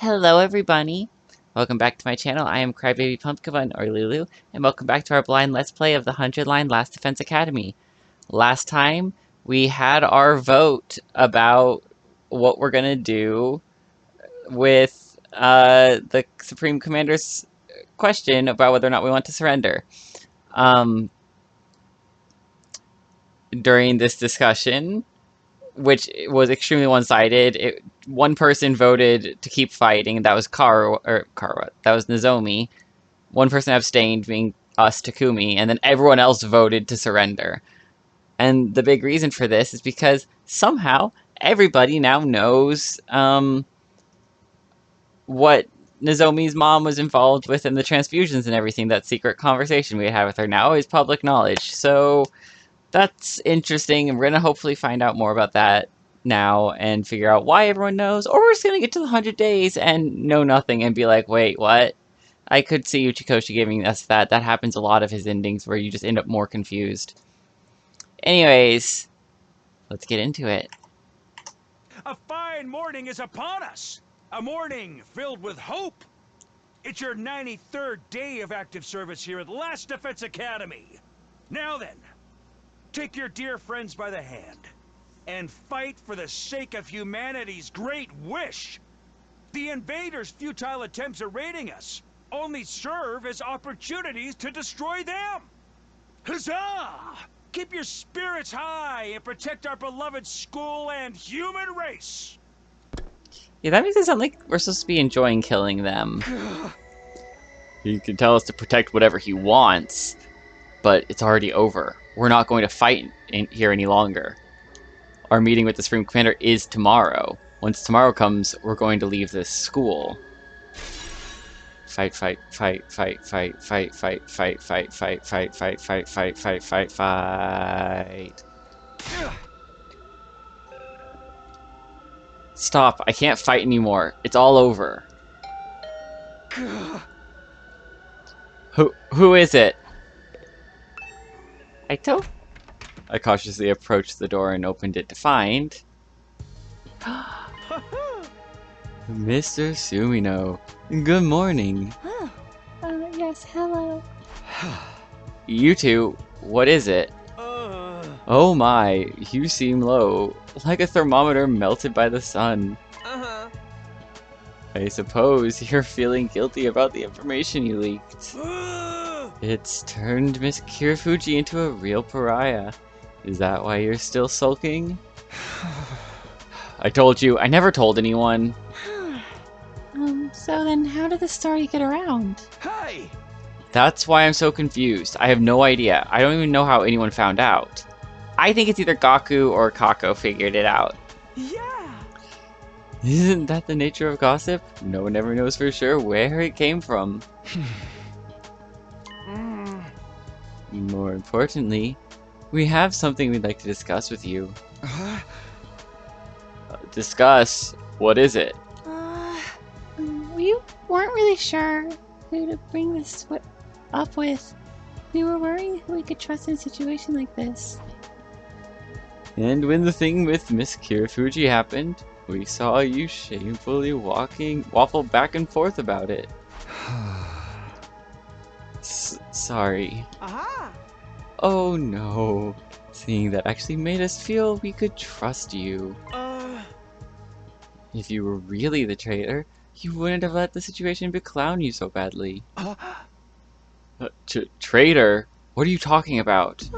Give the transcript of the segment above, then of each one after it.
Hello everybody! Welcome back to my channel. I am Crybaby Pumpkin or Lulu, and welcome back to our blind let's play of the 100 Line Last Defense Academy. Last time, we had our vote about what we're gonna do with the Supreme Commander's question about whether or not we want to surrender. During this discussion, which was extremely one-sided. One person voted to keep fighting, and that was Kara. That was Nozomi. One person abstained, being us, Takumi, and then everyone else voted to surrender. And the big reason for this is because somehow everybody now knows what Nozomi's mom was involved with in the transfusions and everything. That secret conversation we had with her now is public knowledge. So that's interesting, and we're going to hopefully find out more about that now and figure out why everyone knows, or we're just going to get to the 100 days and know nothing and be like, wait, what? I could see Uchikoshi giving us that. That happens a lot of his endings where you just end up more confused. Anyways, let's get into it. A fine morning is upon us. A morning filled with hope. It's your 93rd day of active service here at Last Defense Academy. Now then, take your dear friends by the hand and fight for the sake of humanity's great wish. The invaders' futile attempts at raiding us only serve as opportunities to destroy them. Huzzah! Keep your spirits high and protect our beloved school and human race. Yeah, that makes it sound like we're supposed to be enjoying killing them. He can tell us to protect whatever he wants, but it's already over. We're not going to fight here any longer. Our meeting with the Supreme Commander is tomorrow. Once tomorrow comes, we're going to leave this school. Fight, fight, fight, fight, fight, fight, fight, fight, fight, fight, fight, fight, fight, fight, fight, fight, fight. Stop, I can't fight anymore. It's all over. Who is it? Aito? I cautiously approached the door and opened it to find... Mr. Sumino. Good morning. Yes, hello. You two, what is it? Oh my, you seem low, like a thermometer melted by the sun. I suppose you're feeling guilty about the information you leaked. It's turned Miss Kirifuji into a real pariah. Is that why you're still sulking? I told you, I never told anyone. So then how did the story get around? Hey! That's why I'm so confused. I have no idea. I don't even know how anyone found out. I think it's either Gaku or Kako figured it out. Yeah! Isn't that the nature of gossip? No one ever knows for sure where it came from. More importantly, we have something we'd like to discuss with you. Discuss? What is it? We weren't really sure who to bring this up with. We were worrying who we could trust in a situation like this. And when the thing with Miss Kirifuji happened, we saw you shamefully waffle back and forth about it. Sorry. Aha! Oh no. Seeing that actually made us feel we could trust you. If you were really the traitor, you wouldn't have let the situation beclown you so badly. Traitor? What are you talking about?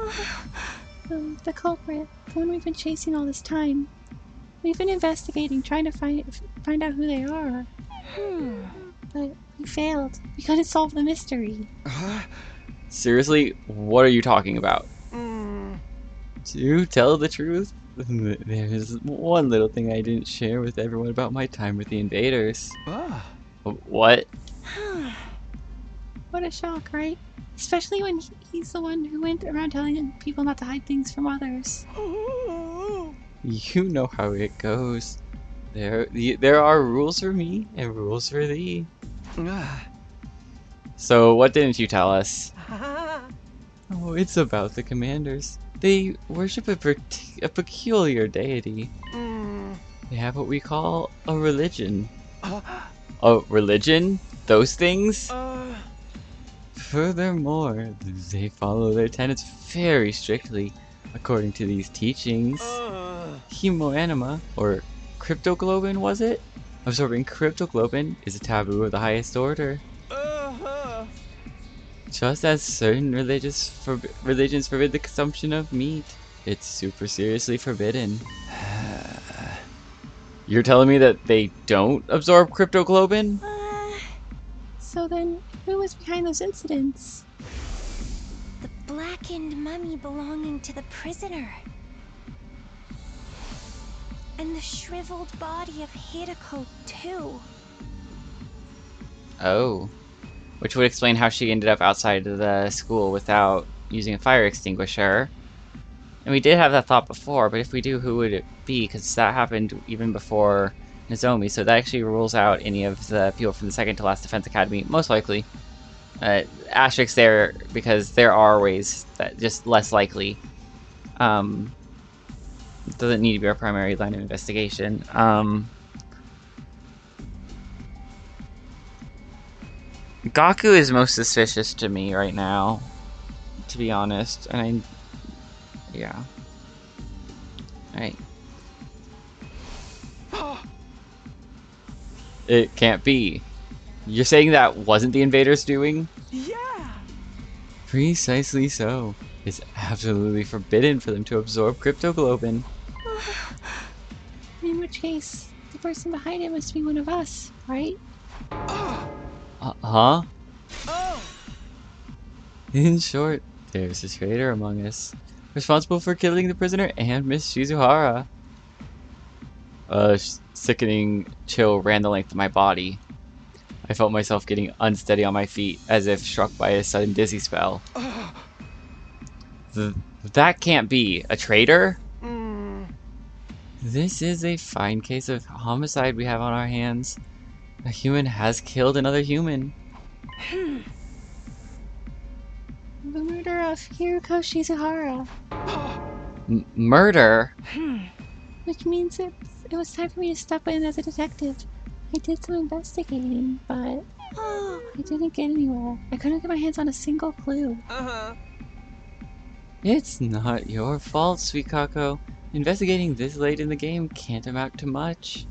The culprit, the one we've been chasing all this time. We've been investigating, trying to find out who they are. But we failed. We couldn't solve the mystery. Seriously, what are you talking about? To tell the truth, there's one little thing I didn't share with everyone about my time with the invaders. What? What a shock, right? Especially when he's the one who went around telling people not to hide things from others. You know how it goes. There are rules for me and rules for thee. So what didn't you tell us? Oh, it's about the commanders. They worship a peculiar deity. They have what we call a religion. Oh, religion? Those things? Uh, Furthermore, they follow their tenets very strictly. According to these teachings, hemoanima, or cryptoglobin was it? Absorbing cryptoglobin is a taboo of the highest order. Just as certain religions forbid the consumption of meat, it's super seriously forbidden. You're telling me that they don't absorb cryptoglobin? So then, who was behind those incidents? The blackened mummy belonging to the prisoner. And the shriveled body of Hideko, too. Oh. Which would explain how she ended up outside of the school without using a fire extinguisher. And we did have that thought before, but if we do, who would it be? Because that happened even before Nozomi, so that actually rules out any of the people from the second to last Defense Academy, most likely. Asterisk there, because there are ways that just less likely. It doesn't need to be our primary line of investigation. Gaku is most suspicious to me right now, to be honest, and yeah. Alright. It can't be. You're saying that wasn't the invaders doing? yeah. Precisely so. It's absolutely forbidden for them to absorb cryptoglobin. In which case, the person behind it must be one of us, right? Huh? Oh. In short, there's a traitor among us, responsible for killing the prisoner and Miss Shizuhara. A sickening chill ran the length of my body. I felt myself getting unsteady on my feet, as if struck by a sudden dizzy spell. That can't be. A traitor? This is a fine case of homicide we have on our hands. A human has killed another human. The murder of Hiruko Shizuhara. Murder? Which means it was time for me to step in as a detective. I did some investigating, but I didn't get anywhere. I couldn't get my hands on a single clue. It's not your fault, sweet Kako. Investigating this late in the game can't amount to much.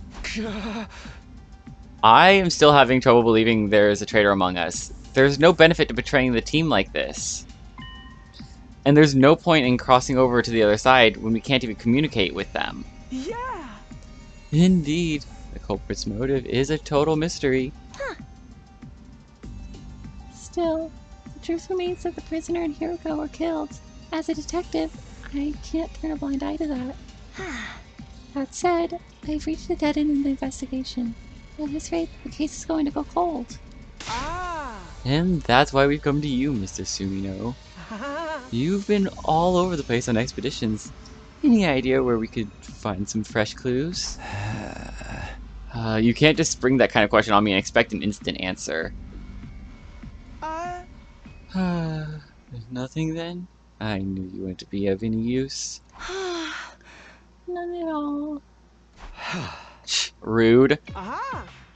I am still having trouble believing there is a traitor among us. There's no benefit to betraying the team like this. And there's no point in crossing over to the other side when we can't even communicate with them. Yeah. Indeed, the culprit's motive is a total mystery. Still, the truth remains that the prisoner and Hiruko were killed. As a detective, I can't turn a blind eye to that. That said, I've reached a dead end in the investigation. At this rate, the case is going to go cold. And that's why we've come to you, Mr. Sumino. You've been all over the place on expeditions. Any idea where we could find some fresh clues? You can't just spring that kind of question on me and expect an instant answer. Nothing then? I knew you wouldn't be of any use. None at all. Rude.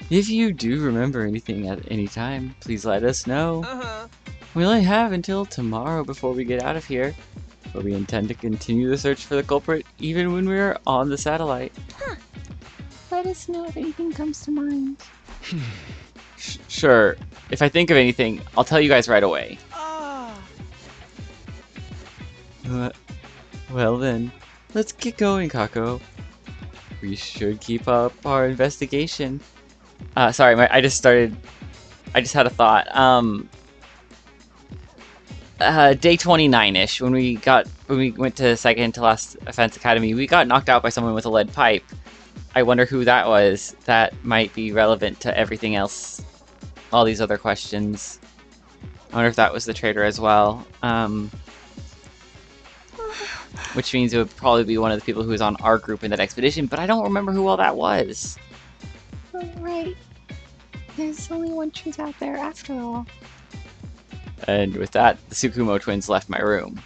If you do remember anything at any time, please let us know. We only have until tomorrow before we get out of here, but we intend to continue the search for the culprit even when we're on the satellite. Let us know if anything comes to mind. Sure. If I think of anything, I'll tell you guys right away. Well then, let's get going, Kako. We should keep up our investigation. Sorry, I just had a thought. Day 29-ish, when we went to second to last Defense Academy, we got knocked out by someone with a lead pipe. I wonder who that was. That might be relevant to everything else. All these other questions. I wonder if that was the traitor as well. Which means it would probably be one of the people who was on our group in that expedition, but I don't remember who all that was. Oh, right. There's only one truth out there after all. And with that, the Tsukumo twins left my room.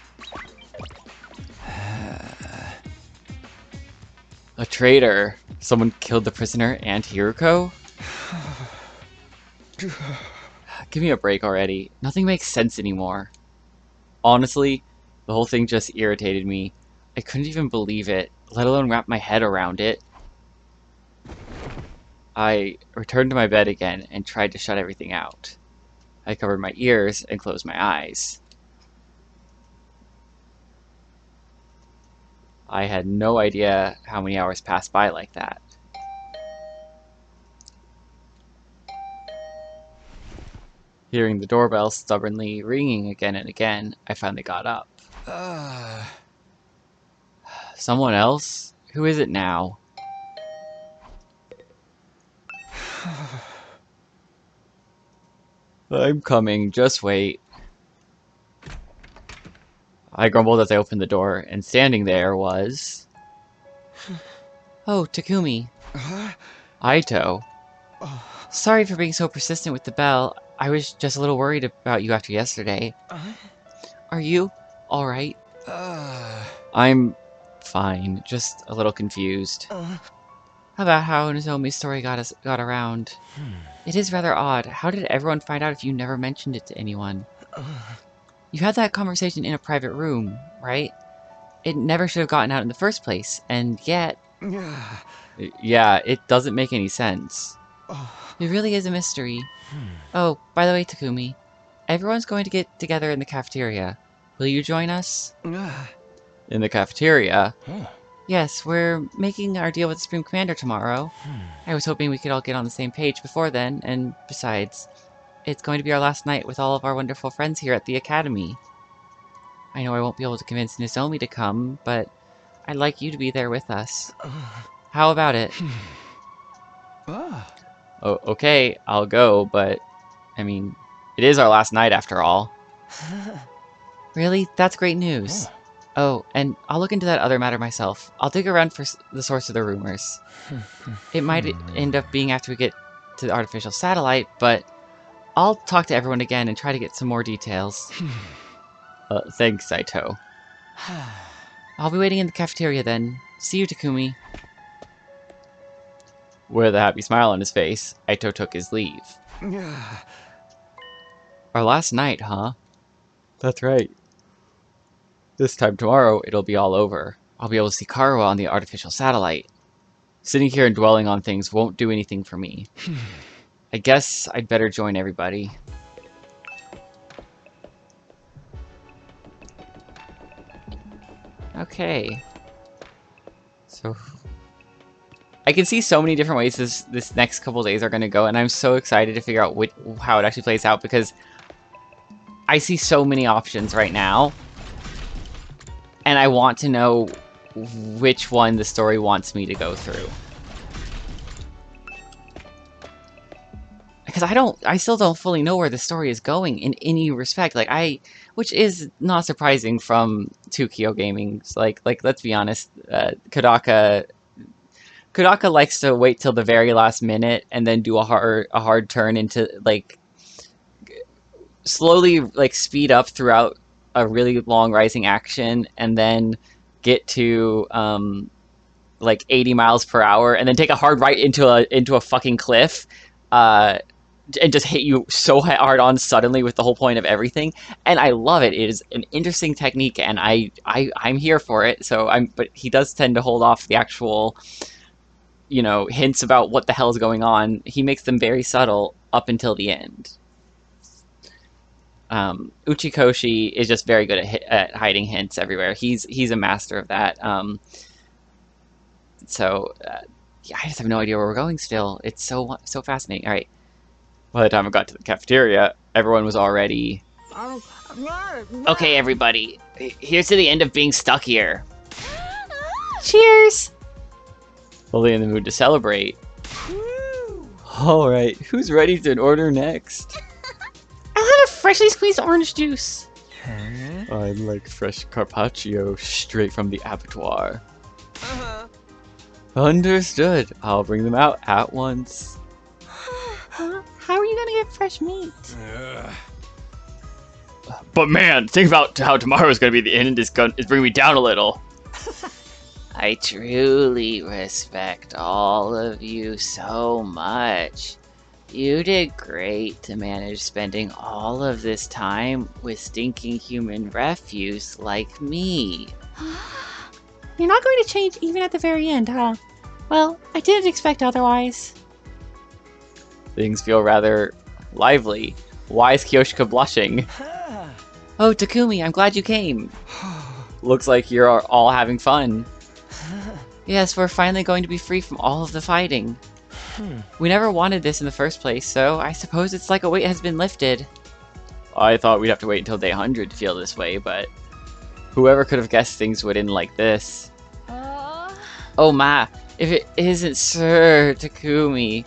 A traitor? Someone killed the prisoner and Hiruko? Give me a break already. Nothing makes sense anymore. Honestly, the whole thing just irritated me. I couldn't even believe it, let alone wrap my head around it. I returned to my bed again and tried to shut everything out. I covered my ears and closed my eyes. I had no idea how many hours passed by like that. Hearing the doorbell stubbornly ringing again and again, I finally got up. Someone else? Who is it now? I'm coming, just wait. I grumbled as I opened the door, and standing there was... Oh, Takumi. Aito. Sorry for being so persistent with the bell. I was just a little worried about you after yesterday. Are you alright? I'm fine, just a little confused. About how Nozomi's story got around. It is rather odd. How did everyone find out if you never mentioned it to anyone? You had that conversation in a private room, right? It never should have gotten out in the first place, and yet... Yeah, it doesn't make any sense. It really is a mystery. Oh, by the way, Takumi, everyone's going to get together in the cafeteria. Will you join us? In the cafeteria? Yes, we're making our deal with the Supreme Commander tomorrow. I was hoping we could all get on the same page before then, and besides, it's going to be our last night with all of our wonderful friends here at the Academy. I know I won't be able to convince Nozomi to come, but I'd like you to be there with us. How about it? Oh, okay, I'll go, but, I mean, it is our last night after all. Really? That's great news. Oh, and I'll look into that other matter myself. I'll dig around for the source of the rumors. It might end up being after we get to the artificial satellite, but I'll talk to everyone again and try to get some more details. Thanks, Aito. I'll be waiting in the cafeteria then. See you, Takumi. With a happy smile on his face, Aito took his leave. Our last night, huh? That's right. This time tomorrow, it'll be all over. I'll be able to see Karuha on the artificial satellite. Sitting here and dwelling on things won't do anything for me. I guess I'd better join everybody. Okay. So... I can see so many different ways this next couple days are going to go, and I'm so excited to figure out how it actually plays out, because I see so many options right now. And I want to know which one the story wants me to go through. Because I still don't fully know where the story is going in any respect. Which is not surprising from 2Kyo Gaming. Like, let's be honest, Kodaka likes to wait till the very last minute and then do a hard turn into, like, slowly, like, speed up throughout a really long rising action and then get to like 80 miles per hour and then take a hard right into a fucking cliff and just hit you so hard on suddenly with the whole point of everything. And I love it. It is an interesting technique, and I'm here for it. But he does tend to hold off the actual, you know, hints about what the hell is going on. He makes them very subtle up until the end. Uchikoshi is just very good at hiding hints everywhere. He's a master of that. Yeah, I just have no idea where we're going still. It's so fascinating. All right. By the time I got to the cafeteria, everyone was already... Okay, everybody. Here's to the end of being stuck here. Cheers! Fully in the mood to celebrate. Alright, who's ready to order next? I'll have a freshly squeezed orange juice. I'd like fresh carpaccio straight from the abattoir. Understood. I'll bring them out at once. How are you gonna get fresh meat? But man, think about how tomorrow is going to be the end is bringing me down a little. I truly respect all of you so much. You did great to manage spending all of this time with stinking human refuse like me. You're not going to change even at the very end, huh? Well, I didn't expect otherwise. Things feel rather lively. Why is Kyoshika blushing? Oh, Takumi, I'm glad you came. Looks like you're all having fun. Yes, we're finally going to be free from all of the fighting. We never wanted this in the first place, so I suppose it's like a weight has been lifted. I thought we'd have to wait until day 100 to feel this way, but whoever could have guessed things would end like this. Oh my, if it isn't Sir Takumi.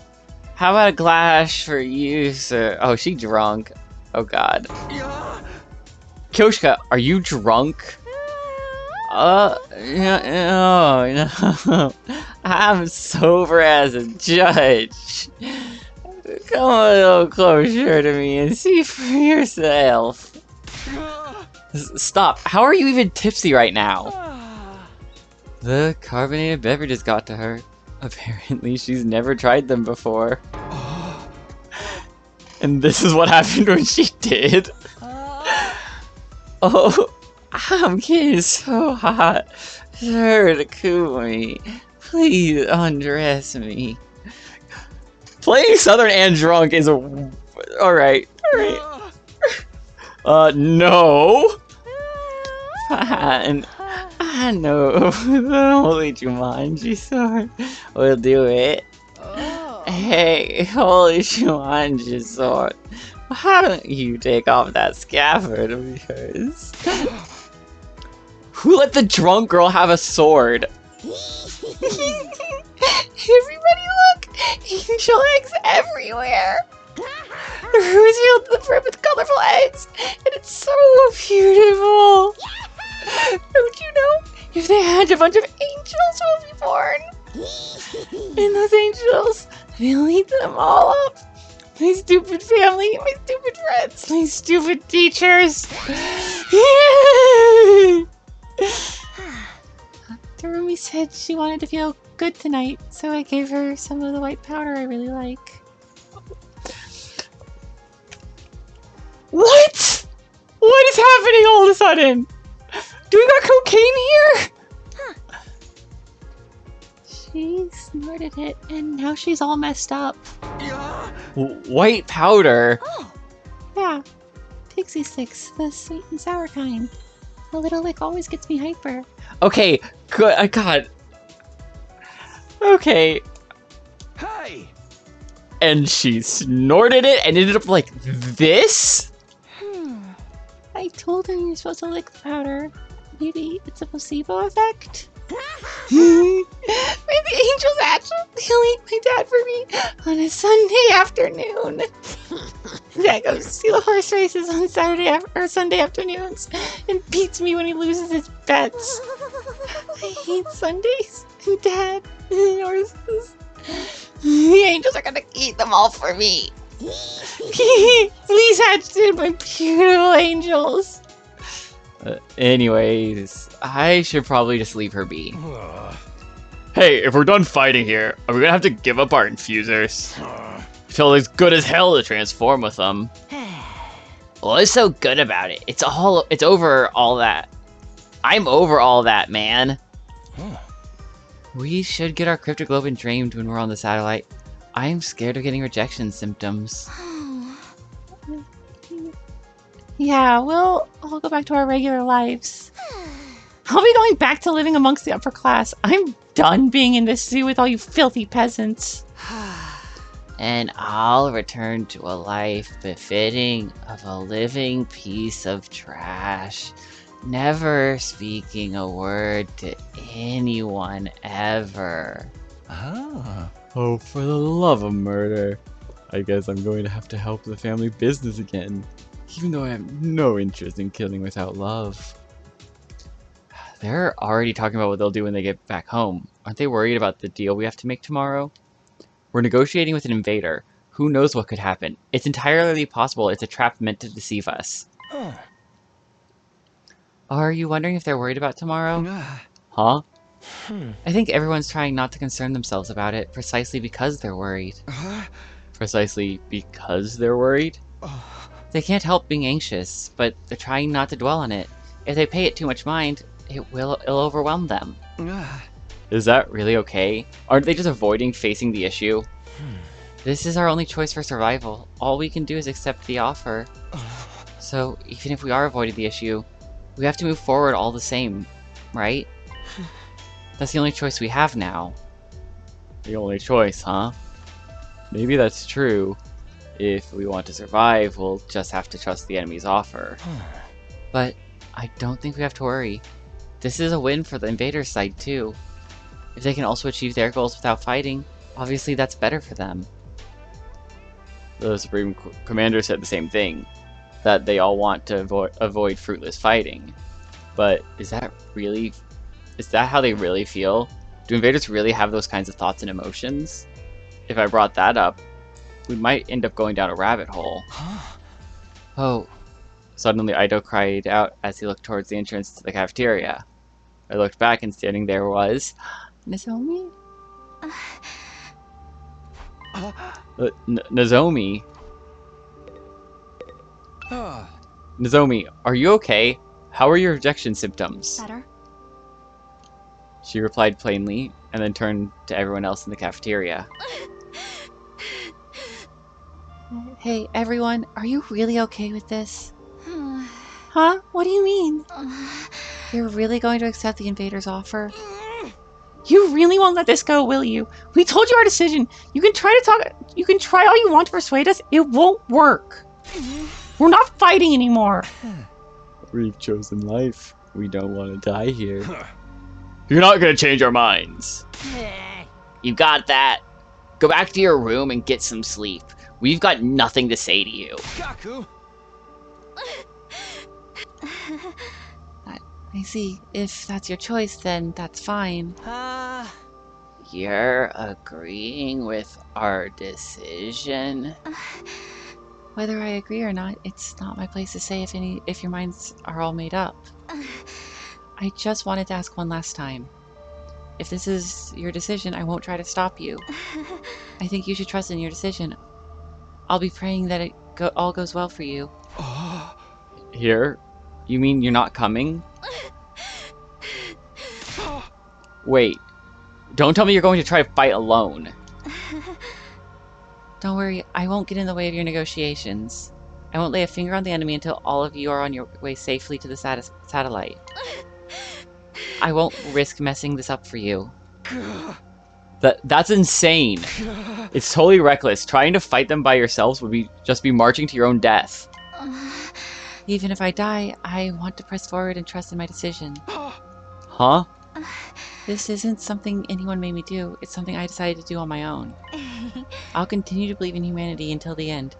How about a glass for you, sir? Oh, she drunk. Oh god. Kyoshika, are you drunk? No. I'm sober as a judge. Come a little closer to me and see for yourself. Stop. How are you even tipsy right now? The carbonated beverages got to her. Apparently she's never tried them before. And this is what happened when she did. Oh, I'm getting so hot. Sir Takumi, please undress me. Playing Southern and drunk is a... Alright, alright. No! Fine. I know. The Holy Jumanji sword will do it. Hey, Holy Jumanji sword. Why don't you take off that scabbard of yours? Who let the drunk girl have a sword? Everybody look! Angel eggs everywhere! The room is filled to the brim with colorful eggs, and it's so beautiful! Don't you know? If they had a bunch of angels will be born! And those angels, they'll eat them all up! My stupid family, my stupid friends, my stupid teachers! Terumi said she wanted to feel good tonight, so I gave her some of the white powder I really like. What? What is happening all of a sudden? Do we got cocaine here? She snorted it, and now she's all messed up. White powder? Yeah. Pixie sticks, the sweet and sour kind. A little lick always gets me hyper. Okay, good. God. Okay. Hey! And she snorted it and ended up like this? I told her you're supposed to lick the powder. Maybe it's a placebo effect? Maybe angels actually eat my dad for me on a Sunday afternoon. Dad goes to the horse races on Sunday afternoons and beats me when he loses his bets. I hate Sundays and Dad and horses. The angels are gonna eat them all for me. Please hatch in my beautiful angels. Anyways, I should probably just leave her be. Hey, if we're done fighting here, are we gonna have to give up our infusers? Feel as good as hell to transform with them. What's so good about it? It's over all that. I'm over all that, man. We should get our cryptoglobin drained when we're on the satellite. I'm scared of getting rejection symptoms. Yeah, we'll all go back to our regular lives. I'll be going back to living amongst the upper class. I'm done being in this zoo with all you filthy peasants. And I'll return to a life befitting of a living piece of trash. Never speaking a word to anyone ever. Oh, for the love of murder. I guess I'm going to have to help the family business again. Even though I have no interest in killing without love. They're already talking about what they'll do when they get back home. Aren't they worried about the deal we have to make tomorrow? We're negotiating with an invader. Who knows what could happen? It's entirely possible it's a trap meant to deceive us. Are you wondering if they're worried about tomorrow? Huh? I think everyone's trying not to concern themselves about it precisely because they're worried. Precisely because they're worried? They can't help being anxious, but they're trying not to dwell on it. If they pay it too much mind, it'll overwhelm them. Is that really okay? Aren't they just avoiding facing the issue? This is our only choice for survival. All we can do is accept the offer. So, even if we are avoiding the issue, we have to move forward all the same, right? That's the only choice we have now. The only choice, huh? Maybe that's true. If we want to survive, we'll just have to trust the enemy's offer. But I don't think we have to worry. This is a win for the invaders' side, too. If they can also achieve their goals without fighting, obviously that's better for them. The Supreme Commander said the same thing, that they all want to avoid fruitless fighting. But is that how they really feel? Do invaders really have those kinds of thoughts and emotions? If I brought that up, we might end up going down a rabbit hole. Oh. Suddenly Ido cried out as he looked towards the entrance to the cafeteria. I looked back and standing there was... Nozomi? Nozomi? Nozomi, are you okay? How are your rejection symptoms? Better. She replied plainly, and then turned to everyone else in the cafeteria. Hey, everyone, are you really okay with this? Huh? What do you mean? You're really going to accept the invader's offer? You really won't let this go, will you? We told you our decision. You can try all you want to persuade us. It won't work. We're not fighting anymore. We've chosen life. We don't want to die here. You're not gonna change our minds. You got that? Go back to your room and get some sleep. We've got nothing to say to you. Kaku! I see. If that's your choice, then that's fine. You're agreeing with our decision? Whether I agree or not, it's not my place to say if your minds are all made up. I just wanted to ask one last time. If this is your decision, I won't try to stop you. I think you should trust in your decision. I'll be praying that it all goes well for you. Here? You mean you're not coming? Wait. Don't tell me you're going to try to fight alone. Don't worry, I won't get in the way of your negotiations. I won't lay a finger on the enemy until all of you are on your way safely to the satellite. I won't risk messing this up for you. That's insane. It's totally reckless. Trying to fight them by yourselves would just be marching to your own death. Even if I die, I want to press forward and trust in my decision. Huh? This isn't something anyone made me do. It's something I decided to do on my own. I'll continue to believe in humanity until the end.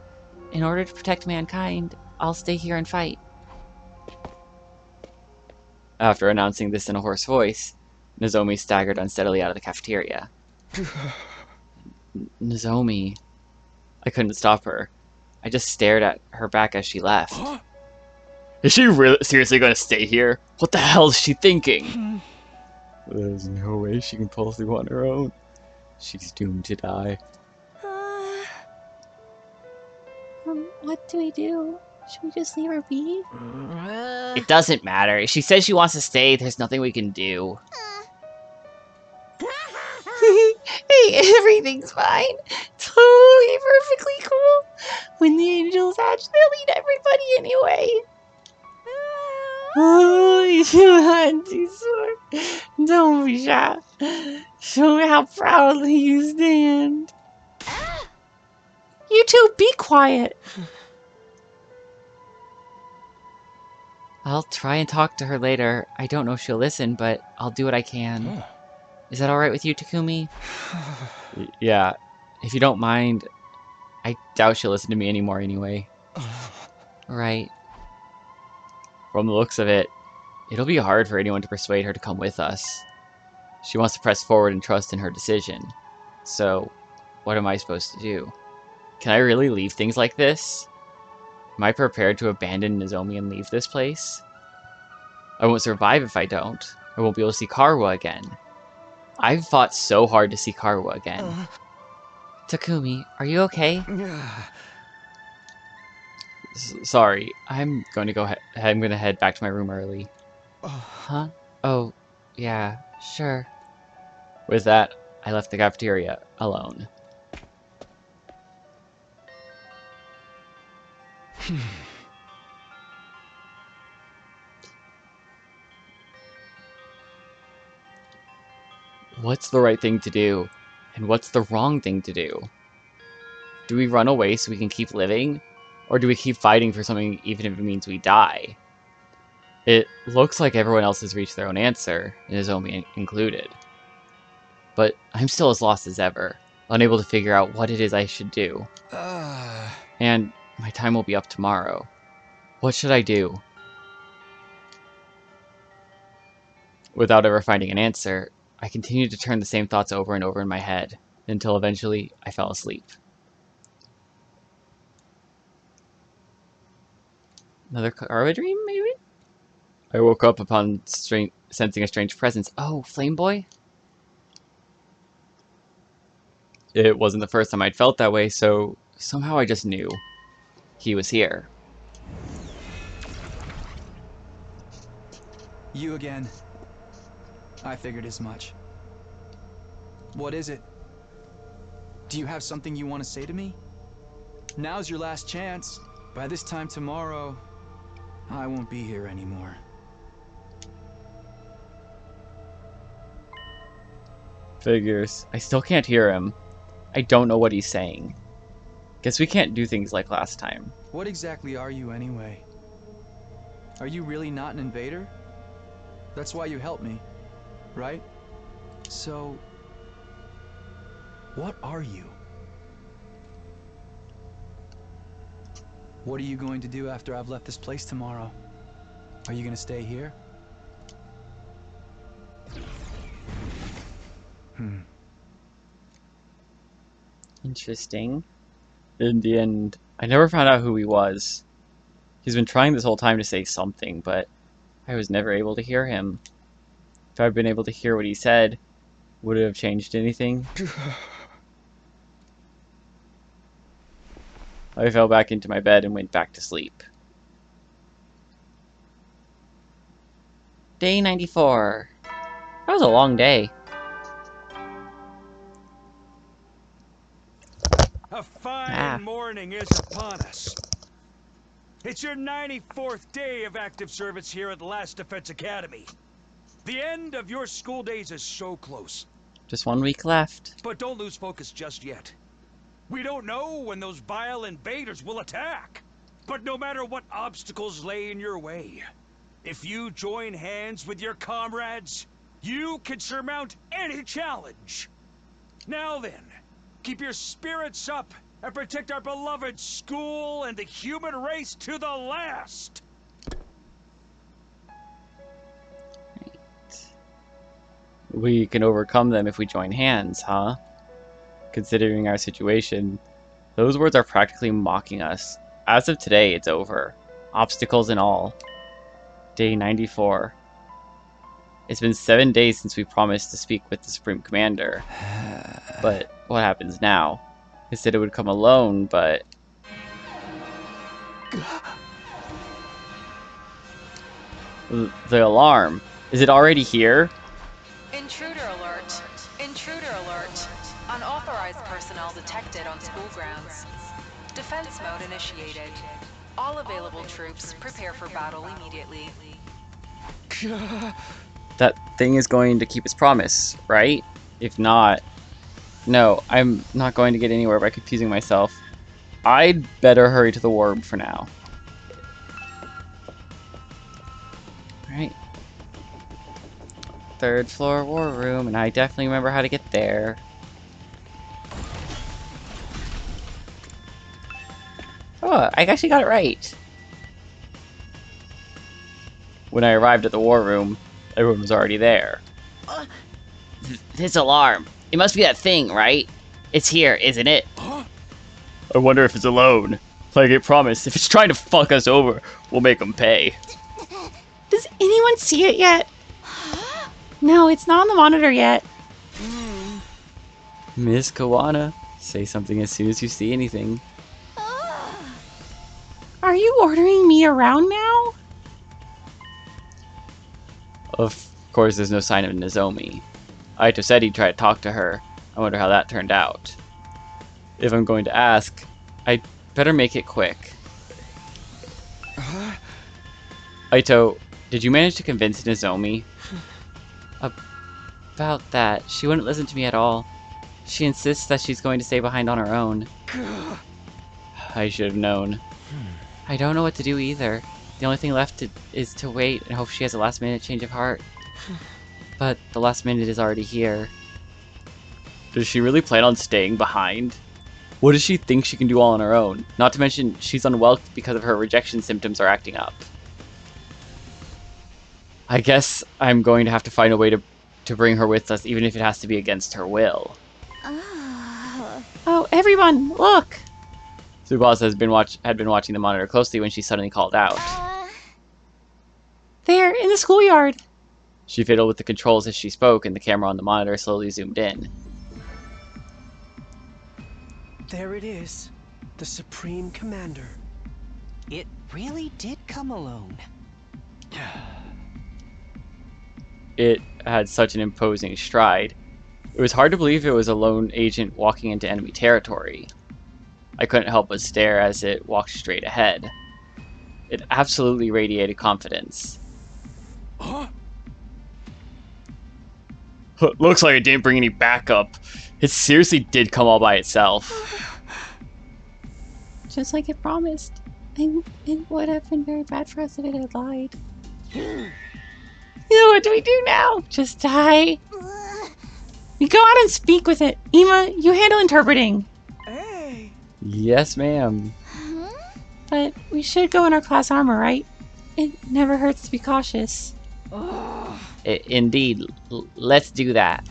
In order to protect mankind, I'll stay here and fight. After announcing this in a hoarse voice, Nozomi staggered unsteadily out of the cafeteria. Nozomi. I couldn't stop her. I just stared at her back as she left. Is she seriously going to stay here? What the hell is she thinking? There's no way she can pull through on her own. She's doomed to die. What do we do? Should we just leave her be? It doesn't matter. If she says she wants to stay, there's nothing we can do. Hey, everything's fine. Totally perfectly cool. When the angels hatch, they'll eat everybody anyway. Oh, you auntie Sword. Don't be shy. Show me how proudly you stand. You two, be quiet. I'll try and talk to her later. I don't know if she'll listen, but I'll do what I can. Is that alright with you, Takumi? Yeah. If you don't mind, I doubt she'll listen to me anymore anyway. Right. From the looks of it, it'll be hard for anyone to persuade her to come with us. She wants to press forward and trust in her decision. So, what am I supposed to do? Can I really leave things like this? Am I prepared to abandon Nozomi and leave this place? I won't survive if I don't. I won't be able to see Karuha again. I've fought so hard to see Karuha again. Takumi, are you okay? Sorry, I'm going to I'm going to head back to my room early. Huh? Oh, yeah, sure. With that, I left the cafeteria alone. What's the right thing to do? And what's the wrong thing to do? Do we run away so we can keep living? Or do we keep fighting for something even if it means we die? It looks like everyone else has reached their own answer, Nozomi included. But I'm still as lost as ever, unable to figure out what it is I should do. And my time will be up tomorrow. What should I do? Without ever finding an answer, I continued to turn the same thoughts over and over in my head, until eventually I fell asleep. Another Karawa dream, maybe? I woke up upon sensing a strange presence. Oh, Flame Boy? It wasn't the first time I'd felt that way, so somehow I just knew he was here. You again. I figured as much. What is it? Do you have something you want to say to me? Now's your last chance. By this time tomorrow, I won't be here anymore. Figures. I still can't hear him. I don't know what he's saying. Guess we can't do things like last time. What exactly are you anyway? Are you really not an invader? That's why you helped me, right? So, what are you? What are you going to do after I've left this place tomorrow? Are you going to stay here? Interesting. In the end, I never found out who he was. He's been trying this whole time to say something, but I was never able to hear him. If I'd been able to hear what he said, would it have changed anything? I fell back into my bed and went back to sleep. Day 94. That was a long day. A fine morning is upon us. It's your 94th day of active service here at Last Defense Academy. The end of your school days is so close. Just 1 week left. But don't lose focus just yet. We don't know when those vile invaders will attack. But no matter what obstacles lay in your way, if you join hands with your comrades, you can surmount any challenge. Now then, keep your spirits up and protect our beloved school and the human race to the last. We can overcome them if we join hands, huh? Considering our situation, those words are practically mocking us. As of today, it's over. Obstacles and all. Day 94. It's been 7 days since we promised to speak with the Supreme Commander. But what happens now? He said it would come alone, but... The alarm. Is it already here? Intruder alert. Intruder alert. Unauthorized personnel detected on school grounds. Defense mode initiated. All available troops prepare for battle immediately. That thing is going to keep its promise, right? If not... No, I'm not going to get anywhere by confusing myself. I'd better hurry to the war room for now. Alright. 3rd floor war room, and I definitely remember how to get there. Oh, I actually got it right. When I arrived at the war room, everyone was already there. This alarm. It must be that thing, right? It's here, isn't it? I wonder if it's alone. Like it promised, if it's trying to fuck us over, we'll make them pay. Does anyone see it yet? No, it's not on the monitor yet. Miss Kawana, Say something as soon as you see anything. Are you ordering me around now? Of course, there's no sign of Nozomi. Aito said he'd try to talk to her. I wonder how that turned out. If I'm going to ask, I'd better make it quick. Aito, did you manage to convince Nozomi? About that, she wouldn't listen to me at all. She insists that she's going to stay behind on her own. I should have known. I don't know what to do either. The only thing left is to wait and hope she has a last-minute change of heart. But the last minute is already here. Does she really plan on staying behind? What does she think she can do all on her own? Not to mention, she's unwell because of her rejection symptoms are acting up. I guess I'm going to have to find a way to bring her with us, even if it has to be against her will. Oh, everyone, look! Tsubasa had been watching the monitor closely when she suddenly called out. There, in the schoolyard! She fiddled with the controls as she spoke, and the camera on the monitor slowly zoomed in. There it is. The Supreme Commander. It really did come alone. It had such an imposing stride. It was hard to believe it was a lone agent walking into enemy territory. I couldn't help but stare as it walked straight ahead. It absolutely radiated confidence. Huh? Looks like it didn't bring any backup. It seriously did come all by itself. Just like it promised. And it would have been very bad for us if it had lied. What do we do now? Just die? We go out and speak with it. Ima, you handle interpreting. Hey! Yes, ma'am. But we should go in our class armor, right? It never hurts to be cautious. Indeed. Let's do that.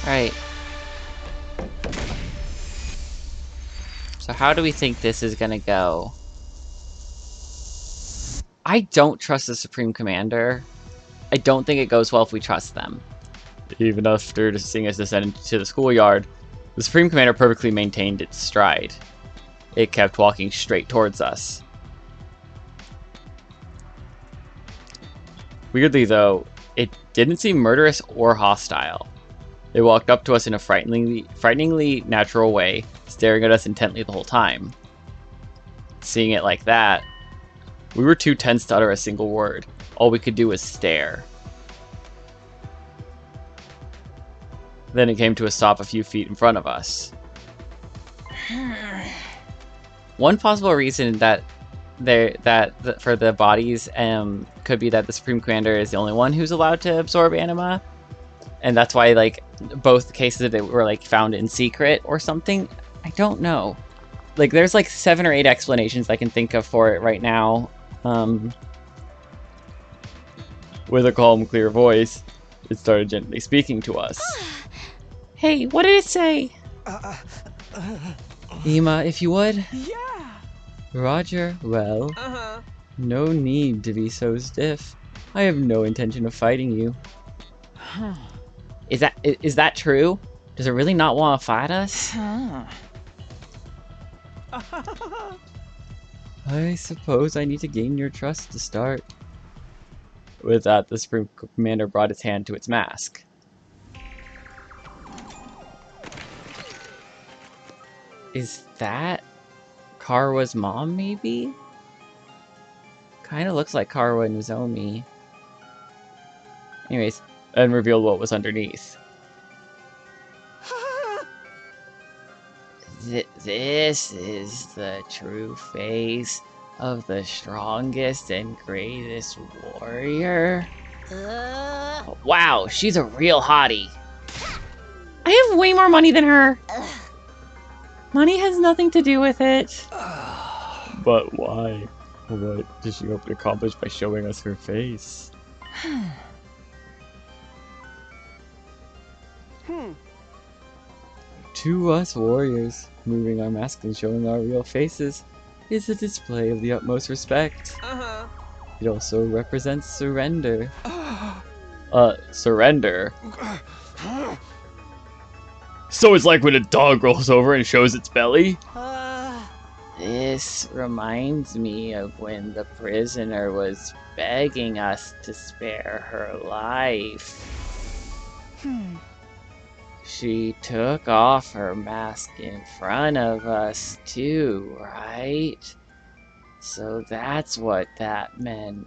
Alright. So how do we think this is gonna go? I don't trust the Supreme Commander. I don't think it goes well if we trust them. Even after seeing us descend into the schoolyard, the Supreme Commander perfectly maintained its stride. It kept walking straight towards us. Weirdly though, it didn't seem murderous or hostile. It walked up to us in a frighteningly natural way, staring at us intently the whole time. Seeing it like that, we were too tense to utter a single word. All we could do was stare. Then it came to a stop a few feet in front of us. One possible reason that for the bodies could be that the Supreme Commander is the only one who's allowed to absorb anima, and that's why like both cases that were like found in secret or something. I don't know. Like there's like 7 or 8 explanations I can think of for it right now. With a calm, clear voice, it started gently speaking to us. Hey, what did it say? Ima, if you would. Yeah! Roger, well, no need to be so stiff. I have no intention of fighting you. Is that true? Does it really not want to fight us? I suppose I need to gain your trust to start. With that, the Supreme Commander brought its hand to its mask. Is that Karawa's mom, maybe? Kinda looks like Karawa and Nozomi. Anyways, and revealed what was underneath. This is the true face of the strongest and greatest warrior. Wow, she's a real hottie. I have way more money than her. Money has nothing to do with it. But why? What did she hope to accomplish by showing us her face? To us warriors, moving our masks and showing our real faces is a display of the utmost respect. It also represents surrender. Surrender? So it's like when a dog rolls over and shows its belly? This reminds me of when the prisoner was begging us to spare her life. She took off her mask in front of us too, right? So that's what that meant.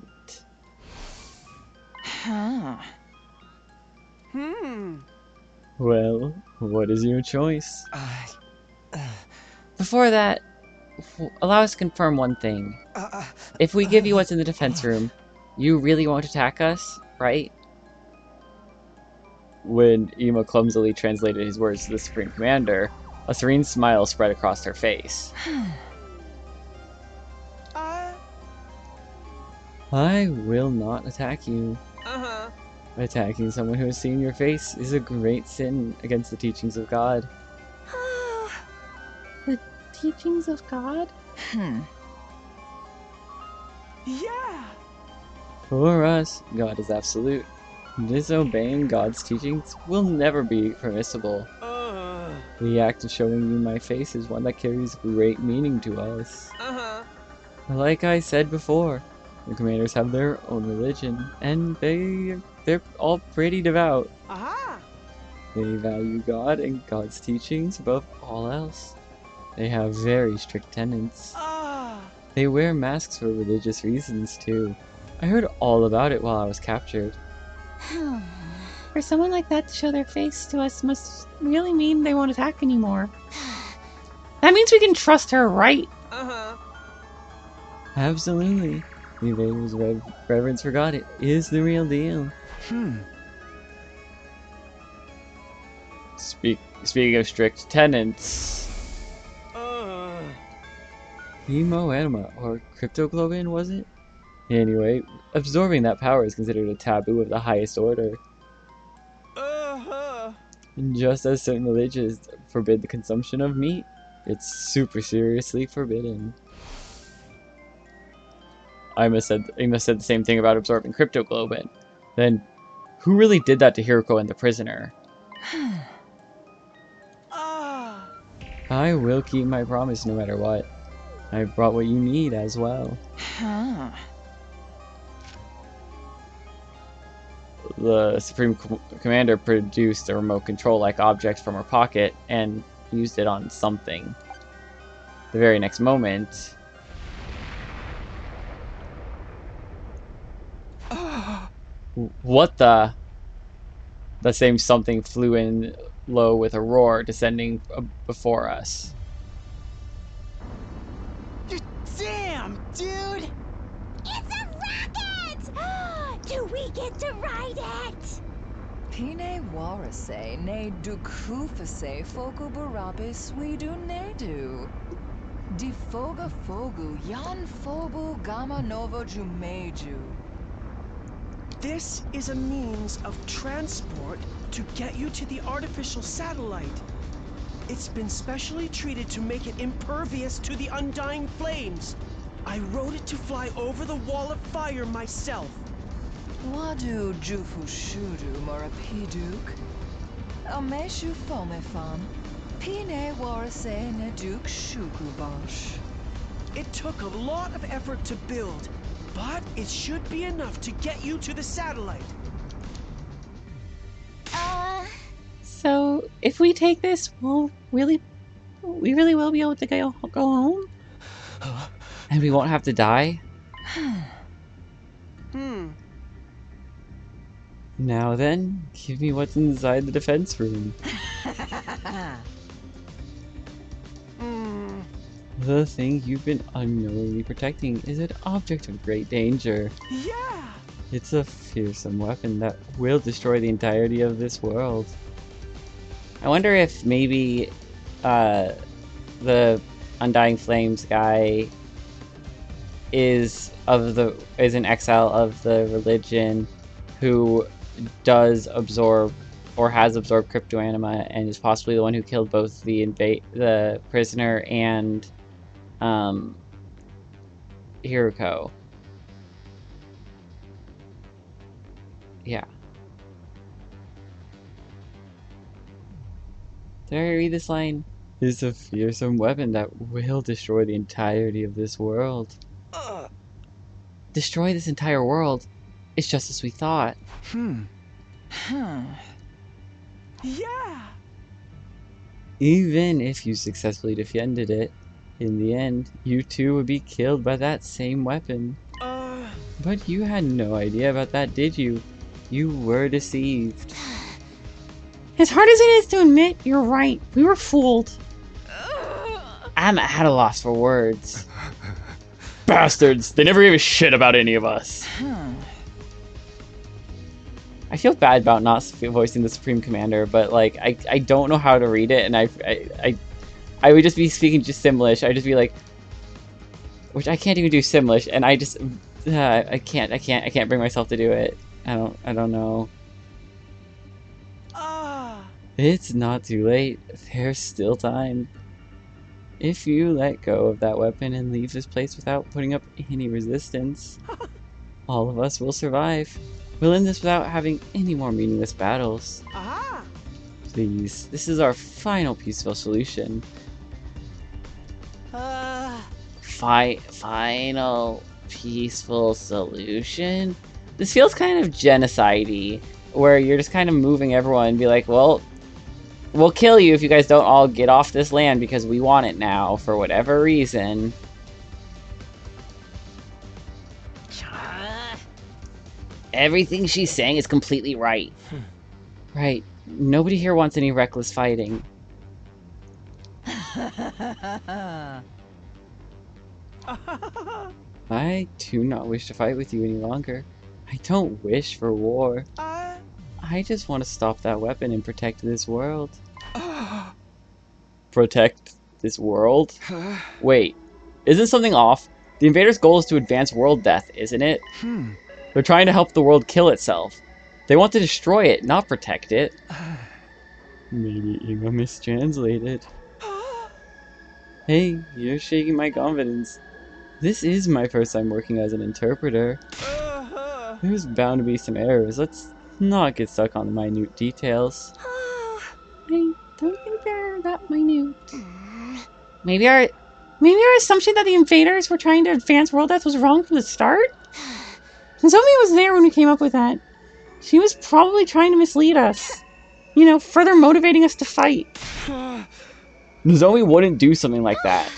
Well, what is your choice? Before that, allow us to confirm one thing. If we give you what's in the defense room, you really won't attack us, right? When Ema clumsily translated his words to the Supreme Commander, a serene smile spread across her face. I will not attack you. Attacking someone who has seen your face is a great sin against the teachings of God. The teachings of God? Yeah! For us, God is absolute. Disobeying God's teachings will never be permissible. The act of showing you my face is one that carries great meaning to us. Like I said before, the commanders have their own religion, and they're all pretty devout. They value God and God's teachings above all else. They have very strict tenets. They wear masks for religious reasons too. I heard all about it while I was captured. For someone like that to show their face to us must really mean they won't attack anymore. That means we can trust her, right? Absolutely. The Invader's reverence for God is the real deal. Speaking of strict tenets... Hemoenema, or Cryptoglobin, was it? Anyway, absorbing that power is considered a taboo of the highest order. Just as certain religions forbid the consumption of meat, it's super seriously forbidden. Ema said the same thing about absorbing Cryptoglobin. Then, who really did that to Hiroko and the prisoner? I will keep my promise no matter what. I brought what you need as well. The Supreme Commander produced a remote control-like object from her pocket and used it on something. The very next moment... What the... The same something flew in low with a roar, descending before us. Damn, dude! It's a rocket! Do we get to ride it? Pine warase ne dukufase fogo barabis we do nedu. Di foga fogu yan fobu gamma novo jumeju. This is a means of transport to get you to the artificial satellite. It's been specially treated to make it impervious to the undying flames. I wrote it to fly over the wall of fire myself. Wadu jufu shudu morapiduk. Ameshu fomefan. Pine warase ne duk shukubash. It took a lot of effort to build, but it should be enough to get you to the satellite. So, if we take this, we really will be able to go home? And we won't have to die? Now then, give me what's inside the defense room. The thing you've been unknowingly protecting is an object of great danger. Yeah! It's a fearsome weapon that will destroy the entirety of this world. I wonder if maybe the Undying Flames guy is an exile of the religion who does absorb or has absorbed cryptoanima and is possibly the one who killed both the prisoner and Hiruko. Yeah. Did I read this line? It's a fearsome weapon that will destroy the entirety of this world. Destroy this entire world? It's just as we thought. Yeah! Even if you successfully defended it, in the end, you too would be killed by that same weapon. But you had no idea about that, did you? You were deceived. As hard as it is to admit, you're right. We were fooled. I'm at a loss for words. Bastards! They never gave a shit about any of us. I feel bad about not voicing the Supreme Commander, but like I don't know how to read it, and I would just be speaking just Simlish. I'd just be like, which I can't even do Simlish, and I just I can't bring myself to do it. I don't know. It's not too late. There's still time. If you let go of that weapon and leave this place without putting up any resistance, all of us will survive. We'll end this without having any more meaningless battles. Please, this is our final peaceful solution. Final peaceful solution? This feels kind of genocide-y, where you're just kind of moving everyone and be like, well, we'll kill you if you guys don't all get off this land because we want it now, for whatever reason. Everything she's saying is completely right. Right. Nobody here wants any reckless fighting. I do not wish to fight with you any longer. I don't wish for war. I just want to stop that weapon and protect this world. Protect this world? Wait, isn't something off? The invaders' goal is to advance world death, isn't it? They're trying to help the world kill itself. They want to destroy it, not protect it. Maybe Ima mistranslated. Hey, you're shaking my confidence. This is my first time working as an interpreter. There's bound to be some errors. Let's not get stuck on the minute details. I don't think they're that minute. Maybe our assumption that the invaders were trying to advance world death was wrong from the start? Nozomi was there when we came up with that. She was probably trying to mislead us. You know, further motivating us to fight. Nozomi wouldn't do something like that.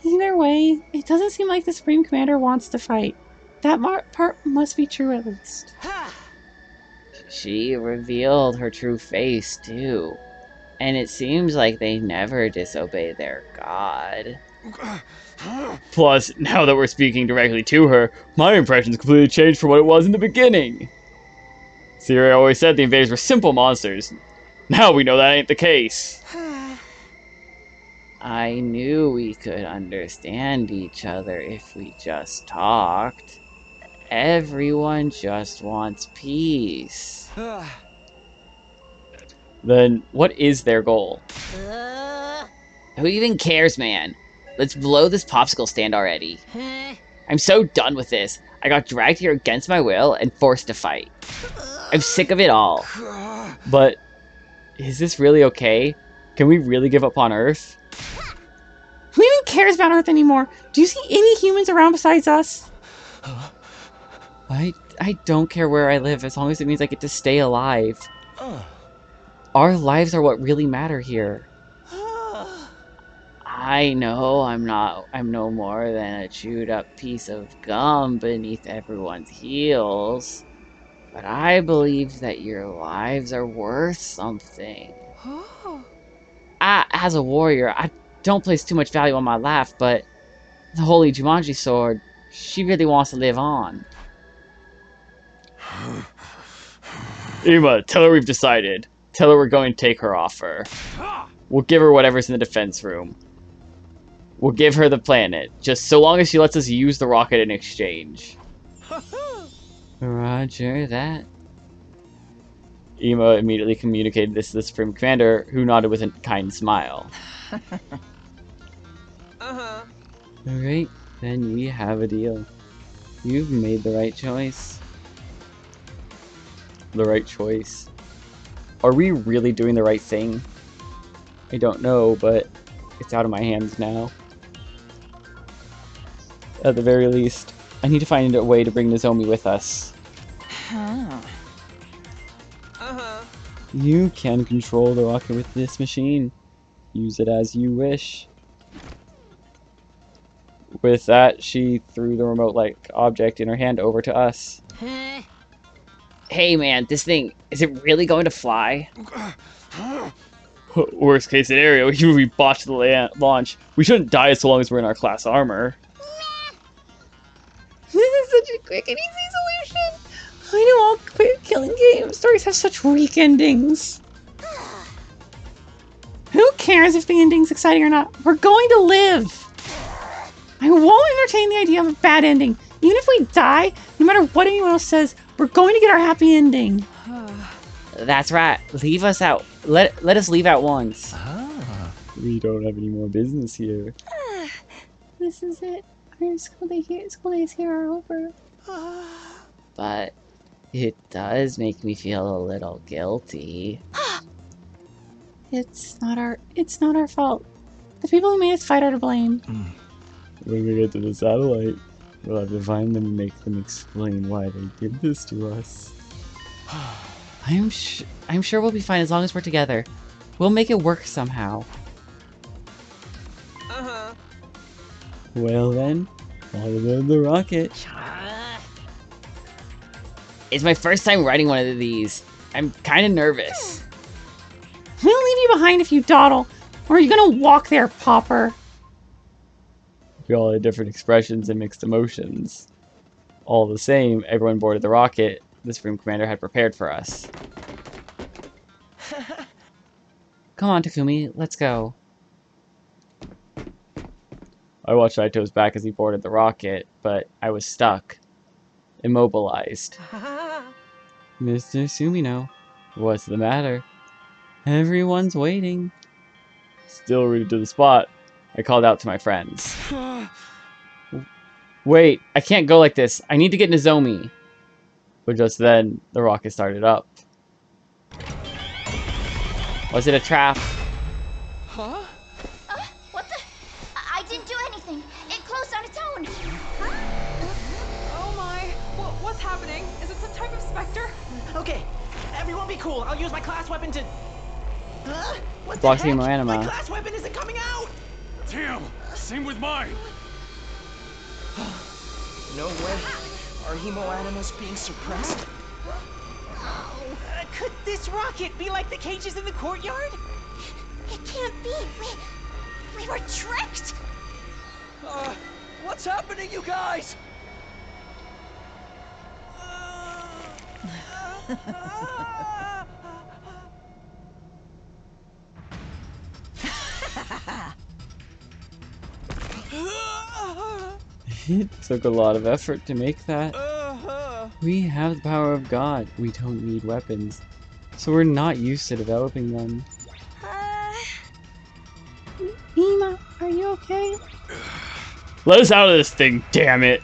Either way, it doesn't seem like the Supreme Commander wants to fight. That part must be true at least. She revealed her true face, too. And it seems like they never disobey their god. Plus, now that we're speaking directly to her, my impression's completely changed from what it was in the beginning. Siri always said the invaders were simple monsters. Now we know that ain't the case. I knew we could understand each other if we just talked. Everyone just wants peace. Then, what is their goal? Who even cares, man? Let's blow this popsicle stand already. I'm so done with this. I got dragged here against my will and forced to fight. I'm sick of it all. But, is this really okay? Can we really give up on Earth? Who even cares about Earth anymore? Do you see any humans around besides us? I don't care where I live as long as it means I get to stay alive. Our lives are what really matter here. I know I'm no more than a chewed up piece of gum beneath everyone's heels. But I believe that your lives are worth something. As a warrior, don't place too much value on my life, but the Holy Jumanji Sword, she really wants to live on. Ima, tell her we've decided. Tell her we're going to take her offer. We'll give her whatever's in the defense room. We'll give her the planet, just so long as she lets us use the rocket in exchange. Roger that. Ima immediately communicated this to the Supreme Commander, who nodded with a kind smile. Alright, then we have a deal. You've made the right choice. The right choice. Are we really doing the right thing? I don't know, but it's out of my hands now. At the very least, I need to find a way to bring Nozomi with us. You can control the rocket with this machine. Use it as you wish. With that, she threw the remote-like object in her hand over to us. Hey man, this thing, is it really going to fly? Worst case scenario, even if we botch the launch, we shouldn't die so long as we're in our class armor. This is such a quick and easy solution. I know all quick killing game stories have such weak endings. Who cares if the ending's exciting or not? We're going to live. I won't entertain the idea of a bad ending. Even if we die, no matter what anyone else says, we're going to get our happy ending. That's right. Leave us out. Let us leave at once. We don't have any more business here. This is it. Our school days here are over. But it does make me feel a little guilty. It's not our fault. The people who made us fight are to blame. When we get to the satellite, we'll have to find them and make them explain why they did this to us. I'm sure we'll be fine as long as we're together. We'll make it work somehow. Well then, all aboard the rocket. It's my first time riding one of these. I'm kind of nervous. We'll leave you behind if you dawdle. Or are you gonna walk there, Popper? We all had different expressions and mixed emotions. All the same, everyone boarded the rocket the Supreme Commander had prepared for us. Come on, Takumi, let's go. I watched Aito's back as he boarded the rocket, but I was stuck. Immobilized. Mr. Sumino, what's the matter? Everyone's waiting. Still rooted to the spot. I called out to my friends. Wait, I can't go like this. I need to get Nozomi. But just then, the rocket started up. Was it a trap? What the? I didn't do anything. It closed on its own. Oh my, what's happening? Is it some type of specter? Okay, everyone be cool. I'll use my class weapon to... What the Blocks heck? Hemo Anima. My class weapon isn't coming out! Damn! Same with mine! No way. Are Hemo Animas being suppressed? Could this rocket be like the cages in the courtyard? It can't be. We were tricked. What's happening, you guys? It took a lot of effort to make that. We have the power of God. We don't need weapons. So we're not used to developing them. Ima, are you okay? Let us out of this thing, damn it!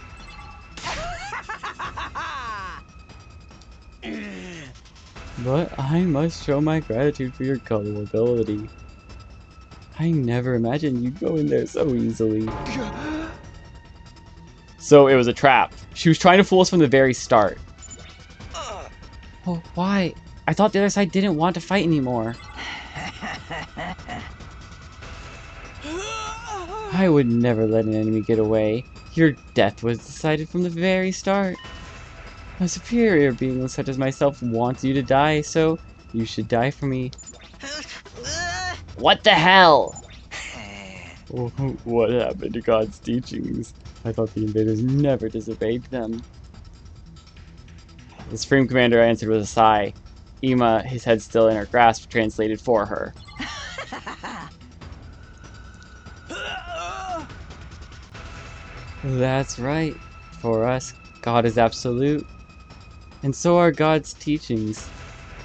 But I must show my gratitude for your gullibility. I never imagined you'd go in there so easily. So it was a trap. She was trying to fool us from the very start. Oh, why? I thought the other side didn't want to fight anymore. I would never let an enemy get away. Your death was decided from the very start. A superior being such as myself wants you to die, so you should die for me. What the hell? What happened to God's teachings? I thought the invaders never disobeyed them. The Supreme Commander answered with a sigh. Ima, his head still in her grasp, translated for her. That's right. For us, God is absolute. And so are God's teachings.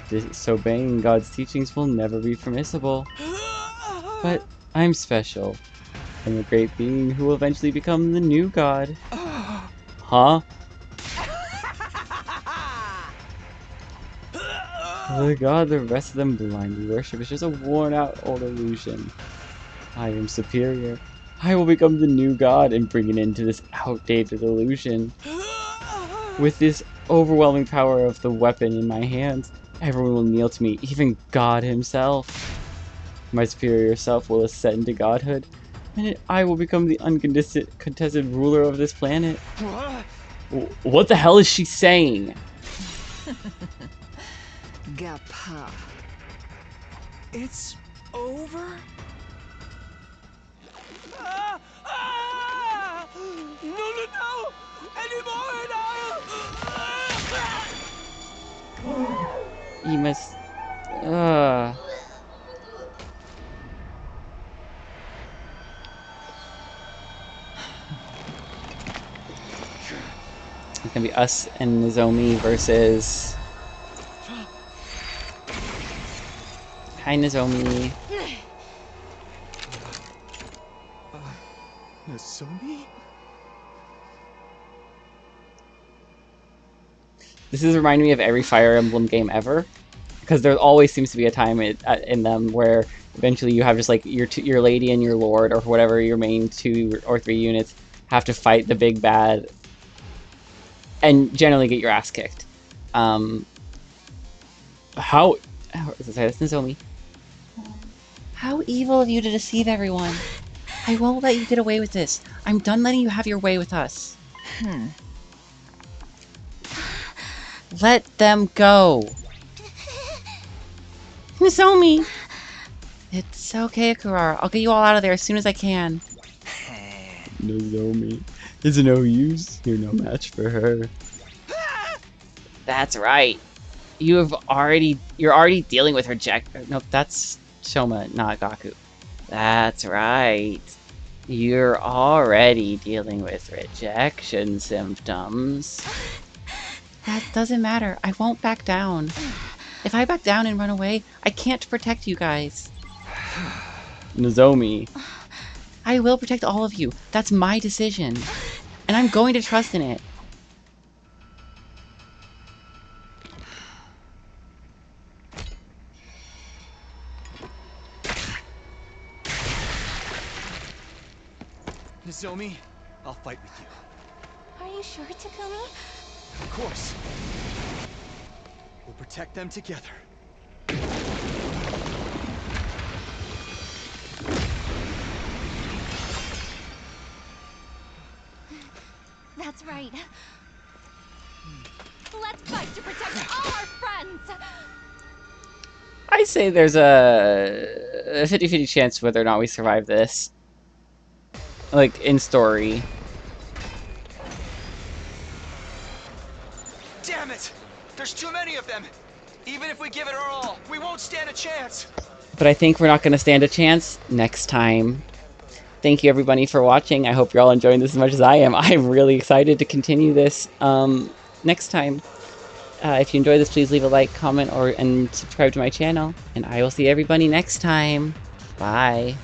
Disobeying God's teachings will never be permissible. But I'm special. I'm a great being who will eventually become the new God. Huh? The God the rest of them blindly worship is just a worn-out old illusion. I am superior. I will become the new God and bring an end to this outdated illusion. With this overwhelming power of the weapon in my hands, everyone will kneel to me, even God himself. My superior self will ascend to godhood, and I will become the uncontested ruler of this planet. What the hell is she saying? Gapa. It's over? No, no, no! Anymore and You must... It's gonna be us and Nozomi versus... Hi, Nozomi. Nozomi? This is reminding me of every Fire Emblem game ever, because there always seems to be a time in them where eventually you have just like your lady and your lord, or whatever your main 2 or 3 units have to fight the big bad, and generally get your ass kicked. How is this Nozomi? How evil of you to deceive everyone! I won't let you get away with this. I'm done letting you have your way with us. Let them go. Nozomi! It's okay, Kurara. I'll get you all out of there as soon as I can. Nozomi. It's no use. You're no match for her. That's right. You're already dealing with no, that's Shoma, not Gaku. That's right. You're already dealing with rejection symptoms. That doesn't matter. I won't back down. If I back down and run away, I can't protect you guys. Nozomi. I will protect all of you. That's my decision. And I'm going to trust in it. Nozomi, I'll fight with you. Are you sure, Takumi? Of course. We'll protect them together. That's right. Let's fight to protect all our friends! I say there's a 50-50 chance whether or not we survive this. Like, in story. Damn it! There's too many of them! Even if we give it our all, we won't stand a chance! But I think we're not going to stand a chance next time. Thank you everybody for watching. I hope you're all enjoying this as much as I am. I'm really excited to continue this next time. If you enjoyed this, please leave a like, comment, and subscribe to my channel. And I will see everybody next time. Bye.